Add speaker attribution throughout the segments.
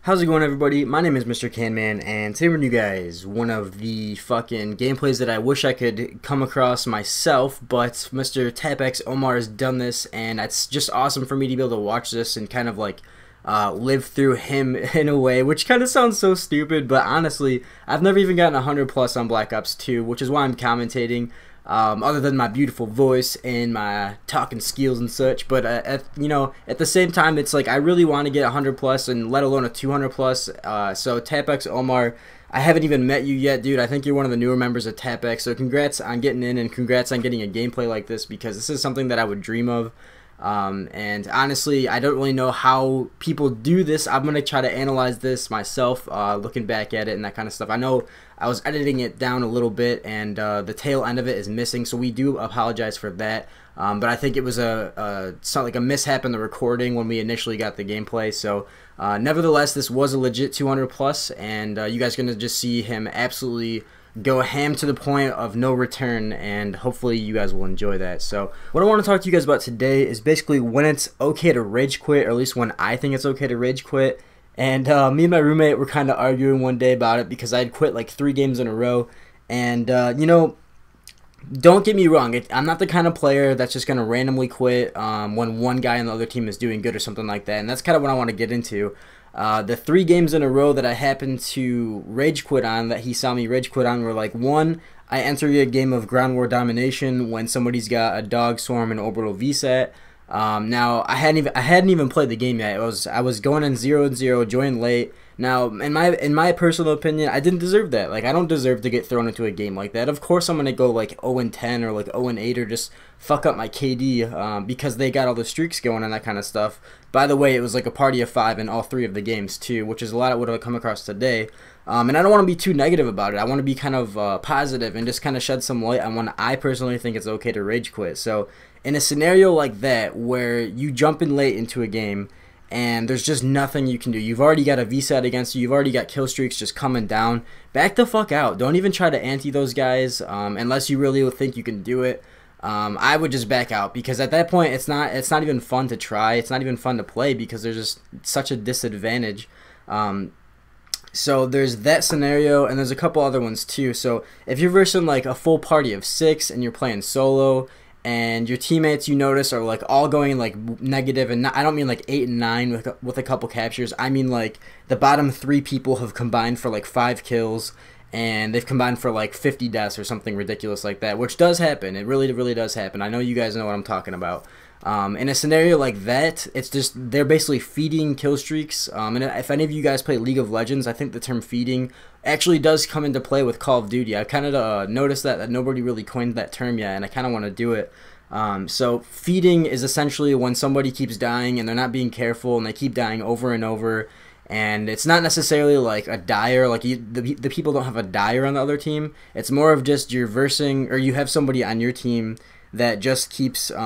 Speaker 1: How's it going, everybody? My name is Mr. Canman, and today we're bringing you guys one of the fucking gameplays that I wish I could come across myself, but Mr. TapX Omar has done this, and it's just awesome for me to be able to watch this and kind of like live through him in a way, which kind of sounds so stupid, but honestly, I've never even gotten 100 plus on Black Ops 2, which is why I'm commentating. Other than my beautiful voice and my talking skills and such, but at the same time, it's like I really want to get 100 plus and let alone a 200 plus. So TapX Omar, I haven't even met you yet, dude. I think you're one of the newer members of TapX, so congrats on getting in and congrats on getting a gameplay like this, because this is something that I would dream of. And honestly, I don't really know how people do this. I'm going to try to analyze this myself, looking back at it and that kind of stuff. I know I was editing it down a little bit, and the tail end of it is missing, so we do apologize for that. But I think it was like a mishap in the recording when we initially got the gameplay. So nevertheless, this was a legit 200 plus, and you guys are going to just see him absolutely go ham to the point of no return, and hopefully you guys will enjoy that. So what I want to talk to you guys about today is basically when it's okay to rage quit, or at least when I think it's okay to rage quit. And me and my roommate were kind of arguing one day about it, because I had quit like 3 games in a row. And don't get me wrong, I'm not the kind of player that's just going to randomly quit when one guy on the other team is doing good or something like that. And that's kind of what I want to get into. The 3 games in a row that I happened to rage quit on, that he saw me rage quit on, were like, 1, I enter a game of ground war domination when somebody's got a dog swarm and orbital VSAT. Now I hadn't even played the game yet. I was going in 0-0, joined late. Now, in my personal opinion, I didn't deserve that. Like, I don't deserve to get thrown into a game like that. Of course, I'm gonna go like 0-10 or like 0-8 or just fuck up my KD because they got all the streaks going and that kind of stuff. By the way, it was like a party of 5 in all 3 of the games too, which is a lot of what I've come across today. And I don't want to be too negative about it. I want to be kind of positive and just kind of shed some light on when I personally think it's okay to rage quit. So in a scenario like that, where you jump in late into a game and there's just nothing you can do, you've already got a VSAT against you, you've already got kill streaks just coming down, back the fuck out. Don't even try to anti those guys unless you really think you can do it. I would just back out, because at that point it's not even fun to try. It's not even fun to play, because there's just such a disadvantage. So there's that scenario, and there's a couple other ones too. So if you're versing like a full party of 6 and you're playing solo, and your teammates, you notice, are like all going like negative, and I don't mean like 8 and 9 with a couple captures. I mean like the bottom 3 people have combined for like 5 kills, and they've combined for like 50 deaths or something ridiculous like that, which does happen. It really does happen. I know you guys know what I'm talking about. In a scenario like that, it's just they're basically feeding kill streaks. And if any of you guys play League of Legends, I think the term feeding actually does come into play with Call of Duty. I kind of noticed that nobody really coined that term yet, and I kind of want to do it. So feeding is essentially when somebody keeps dying and they're not being careful, and they keep dying over and over. And it's not necessarily like a dire, like the people don't have a dire on the other team. It's more of just you're versing, or you have somebody on your team that just keeps just,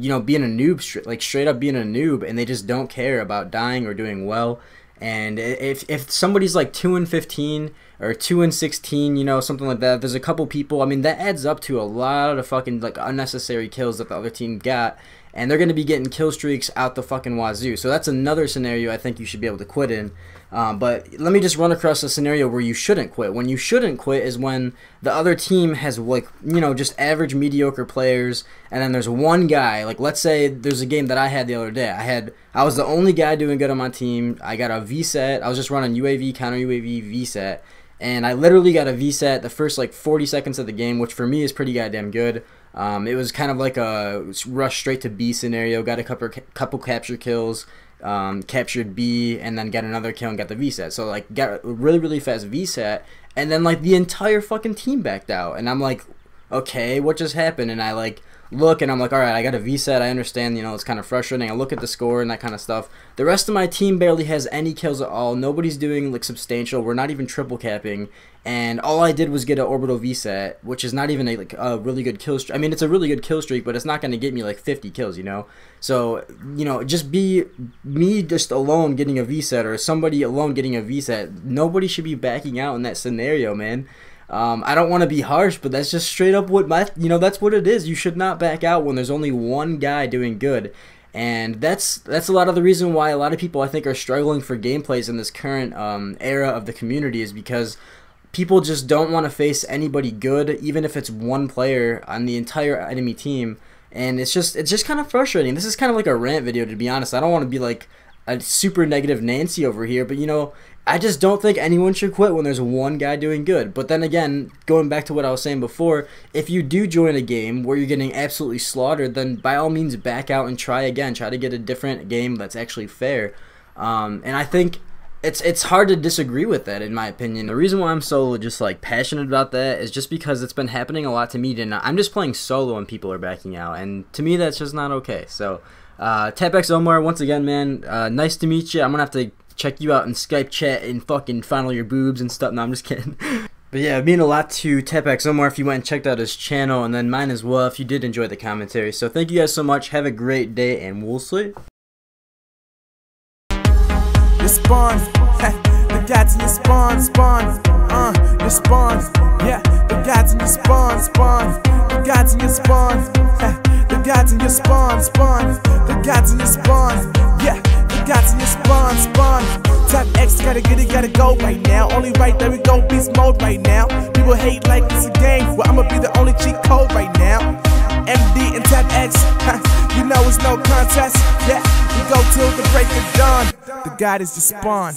Speaker 1: being a noob, like straight up being a noob, and they just don't care about dying or doing well. And if somebody's like 2-15 or 2-16, something like that, there's a couple people, I mean, that adds up to a lot of fucking like unnecessary kills that the other team got, and they're going to be getting kill streaks out the fucking wazoo. So that's another scenario I think you should be able to quit in. But let me just run across a scenario where you shouldn't quit. When you shouldn't quit is when the other team has like, just average mediocre players, and then there's one guy, like let's say there's a game that I had the other day. I was the only guy doing good on my team. I got a VSAT. I was just running UAV, counter UAV, VSAT. And I literally got a VSAT the first like 40 seconds of the game, which for me is pretty goddamn good. It was kind of like a rush straight to B scenario. Got a couple capture kills, captured B, and then got another kill and got the VSAT. So like got a really fast VSAT, and then like the entire fucking team backed out, and I'm like, okay, what just happened? And I like look, and I'm like, alright, I got a VSAT, I understand, it's kind of frustrating. I look at the score and that kind of stuff. The rest of my team barely has any kills at all. Nobody's doing like substantial. We're not even triple capping, and all I did was get an orbital VSAT, which is not even a really good kill streak. I mean, it's a really good kill streak, but it's not going to get me like 50 kills, So, just be me just alone getting a VSAT, or somebody alone getting a VSAT. Nobody should be backing out in that scenario, man. I don't want to be harsh, but that's just straight up what that's what it is. You should not back out when there's only one guy doing good. And that's a lot of the reason why a lot of people, I think, are struggling for gameplays in this current era of the community, is because people just don't want to face anybody good, even if it's one player on the entire enemy team. And it's just kind of frustrating. This is kind of like a rant video, to be honest. I don't want to be like a super negative Nancy over here, but you know, I just don't think anyone should quit when there's one guy doing good. But then again, going back to what I was saying before, if you do join a game where you're getting absolutely slaughtered, then by all means back out and try again. Try to get a different game that's actually fair. And I think it's hard to disagree with that, in my opinion. The reason why I'm so just like passionate about that is just because it's been happening a lot to me. And I'm just playing solo and people are backing out, and to me that's just not okay. So TapX Omar, once again, man, nice to meet you. I'm gonna have to check you out in Skype chat and fucking find all your boobs and stuff. No, I'm just kidding. But yeah, it mean a lot to TapX Omar if you went and checked out his channel, and then mine as well if you did enjoy the commentary. So thank you guys so much. Have a great day, and we'll see.
Speaker 2: Your spawn, the guys in your spawn, your spawn, yeah, the guys in your spawn, the guys in your spawn, the guys in your spawn, the guys in your spawn, yeah, the guys in your spawn. Type X gotta get it, gotta go right now. Only right there we go, beast mode right now. People hate like it's a game, well I'ma be the only cheat code right now. MD and Type X, you know it's no contest. Yeah, we go till the break of dawn. The God is your spawn.